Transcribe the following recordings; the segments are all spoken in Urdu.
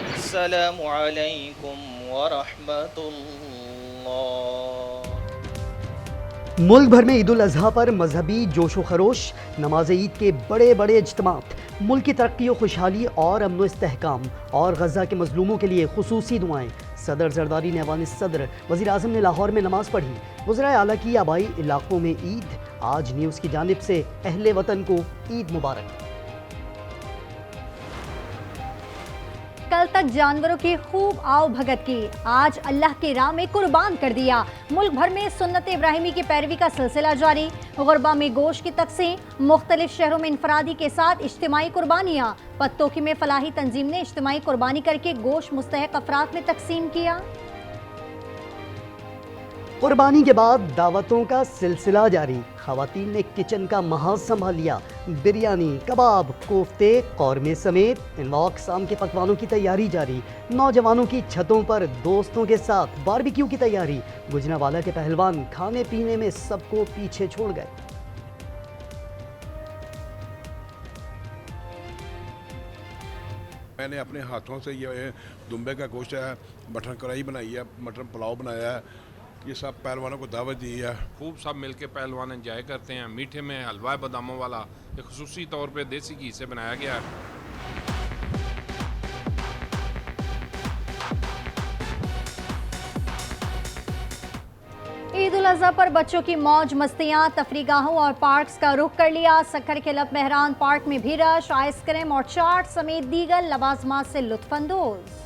السلام علیکم ورحمۃ اللہ۔ ملک بھر میں عید الاضحیٰ پر مذہبی جوش و خروش، نماز عید کے بڑے بڑے اجتماعات، ملک کی ترقی و خوشحالی اور امن و استحکام اور غزہ کے مظلوموں کے لیے خصوصی دعائیں۔ صدر زرداری نے ایوان صدر وزیر اعظم نے لاہور میں نماز پڑھی۔ وزرائے اعلیٰ کی آبائی علاقوں میں عید۔ آج نیوز کی جانب سے اہل وطن کو عید مبارک۔ کل تک جانوروں کی خوب آؤ بھگت کی، آج اللہ کی راہ میں قربان کر دیا۔ ملک بھر میں سنت ابراہیمی کی پیروی کا سلسلہ جاری۔ غربا میں گوشت کی تقسیم، مختلف شہروں میں انفرادی کے ساتھ اجتماعی قربانیاں۔ پتوکی میں فلاحی تنظیم نے اجتماعی قربانی کر کے گوشت مستحق افراد میں تقسیم کیا۔ قربانی کے بعد دعوتوں کا سلسلہ جاری۔ خواتین نے کچن کا محاذ سنبھال لیا۔ بریانی، کباب، کوفتے، قورمے سمیت انواع اقسام کے پکوانوں کی تیاری جاری۔ نوجوانوں کی چھتوں پر دوستوں کے ساتھ باربیکیو کی تیاری۔ گجرانوالہ کے پہلوان کھانے پینے میں سب کو پیچھے چھوڑ گئے۔ میں نے اپنے ہاتھوں سے یہ دمبے کا گوشت ہے، مٹن کڑھائی بنائی ہے، مٹن پلاؤ بنایا ہے، یہ سب پہلوانوں کو دعوت دی ہے۔ خوب سب مل کے پہلوان انجوائے کرتے ہیں۔ میٹھے میں حلوہ باداموں والا یہ خصوصی طور پہ دیسی گھی سے بنایا گیا ہے۔ عید الاضحیٰ پر بچوں کی موج مستیاں، تفریح گاہوں اور پارکس کا رخ کر لیا۔ سکھر کے لب مہران پارک میں بھی رش، آئس کریم اور چاٹ سمیت دیگر لوازمات سے لطف اندوز۔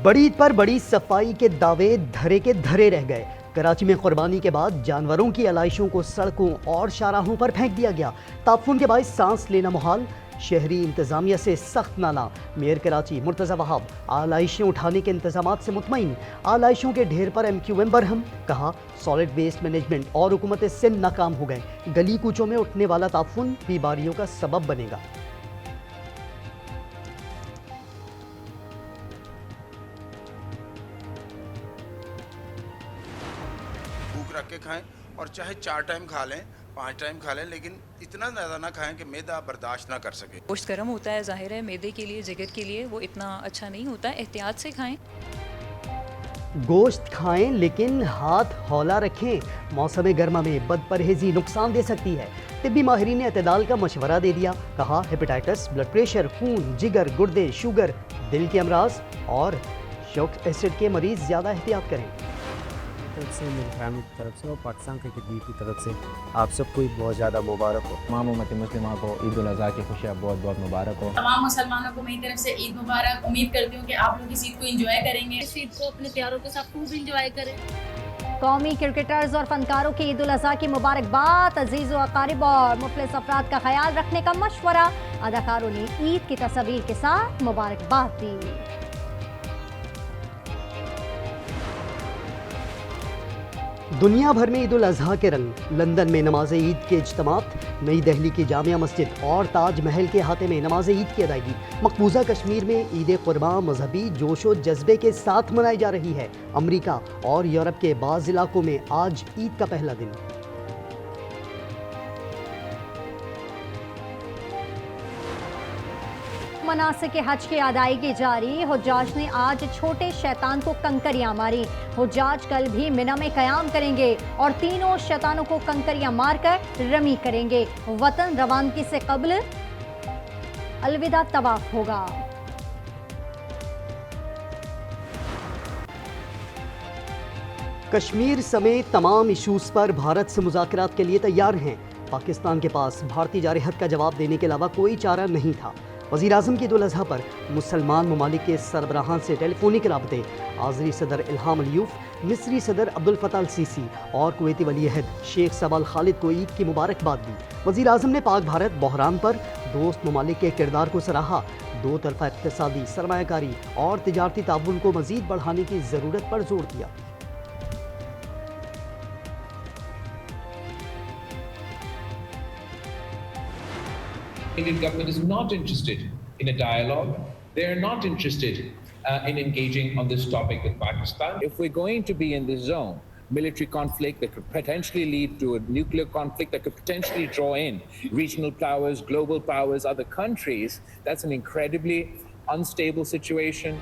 بڑی عید پر بڑی صفائی کے دعوے دھرے کے دھرے رہ گئے۔ کراچی میں قربانی کے بعد جانوروں کی علائشوں کو سڑکوں اور شاہراہوں پر پھینک دیا گیا۔ تعفن کے باعث سانس لینا محال، شہری انتظامیہ سے سخت نالہ۔ میئر کراچی مرتضی وہاب آلائشیں اٹھانے کے انتظامات سے مطمئن۔ آلائشوں کے ڈھیر پر MQM برہم، کہا سالڈ ویسٹ مینجمنٹ اور حکومت سندھ ناکام ہو گئے۔ گلی کوچوں میں اٹھنے والا تعفن بیماریوں کا سبب بنے گا۔ بھوک رکھ کے کھائیں اور چاہے 4 ٹائم کھا لیں، 5 ٹائم کھا لیں، لیکن اتنا زیادہ نہ کھائیں کہ معدہ برداشت نہ کر سکے۔ گوشت گرم ہوتا ہے، ظاہر ہے معدے کے لیے، جگر کے لیے وہ اتنا اچھا نہیں ہوتا ہے، احتیاط سے کھائیں۔ گوشت کھائیں لیکن ہاتھ ہولا رکھیں۔ موسم گرما میں بد پرہیزی نقصان دے سکتی ہے۔ طبی ماہرین نے اعتدال کا مشورہ دے دیا، کہا ہیپیٹائٹس، بلڈ پریشر، خون، جگر، گردے، شوگر، دل کے امراض اور شوک ایسڈ کے مریض زیادہ احتیاط کریں۔ طرف سے، میری فیملی کی طرف سے اور پاکستان کرکٹ لیگ کی طرف سے آپ سب کو بہت زیادہ مبارک ہو۔ تمام امت مسلمہ کو عید الاضحیٰ کی خوشیاں بہت بہت مبارک ہو۔ تمام مسلمانوں کو میری طرف سے عید مبارک۔ امید کرتی ہوں کہ آپ لوگ اس عید کو انجوائے کریں گے، اس عید کو اپنے پیاروں کے ساتھ خوب انجوائے کریں۔ قومی کرکٹرز اور فنکاروں کی عید الاضحیٰ کی مبارکباد، عزیز و اقارب اور مفلس افراد کا خیال رکھنے کا مشورہ۔ اداکاروں نے عید کی تصاویر کے ساتھ مبارکباد دی۔ دنیا بھر میں عید الاضحیٰ کے رنگ۔ لندن میں نماز عید کے اجتماعات، نئی دہلی کی جامعہ مسجد اور تاج محل کے احاطے میں نماز عید کی ادائیگی۔ مقبوضہ کشمیر میں عید قرباں مذہبی جوش و جذبے کے ساتھ منائی جا رہی ہے۔ امریکہ اور یورپ کے بعض علاقوں میں آج عید کا پہلا دن۔ مناسک حج کی ادائیگی جاری، حجاج نے آج چھوٹے شیطان کو کنکریاں ماری۔ حجاج کل بھی منی میں قیام کریں گے اور تینوں شیطانوں کو کنکریاں مار کر رمی کریں گے۔ وطن روانگی سے قبل الوداع طواف ہوگا۔ کشمیر سمیت تمام ایشوز پر بھارت سے مذاکرات کے لیے تیار ہیں۔ پاکستان کے پاس بھارتی جارحیت کا جواب دینے کے علاوہ کوئی چارہ نہیں تھا۔ وزیر اعظم کی عید الاضحیٰ پر مسلمان ممالک کے سربراہان سے ٹیلی فونک رابطے۔ آذری صدر الہام علیوف، مصری صدر عبد الفتاح السیسی اور کویتی ولی عہد شیخ سبال خالد کو عید کی مبارکباد دی۔ وزیر اعظم نے پاک بھارت بحران پر دوست ممالک کے کردار کو سراہا۔ دو طرفہ اقتصادی، سرمایہ کاری اور تجارتی تعاون کو مزید بڑھانے کی ضرورت پر زور دیا۔ Indian government is not interested in a dialogue. They are not interested in engaging on this topic with Pakistan. If we're going to be in this zone, military conflict that could potentially lead to a nuclear conflict that could potentially draw in regional powers, global powers, other countries. That's an incredibly unstable situation.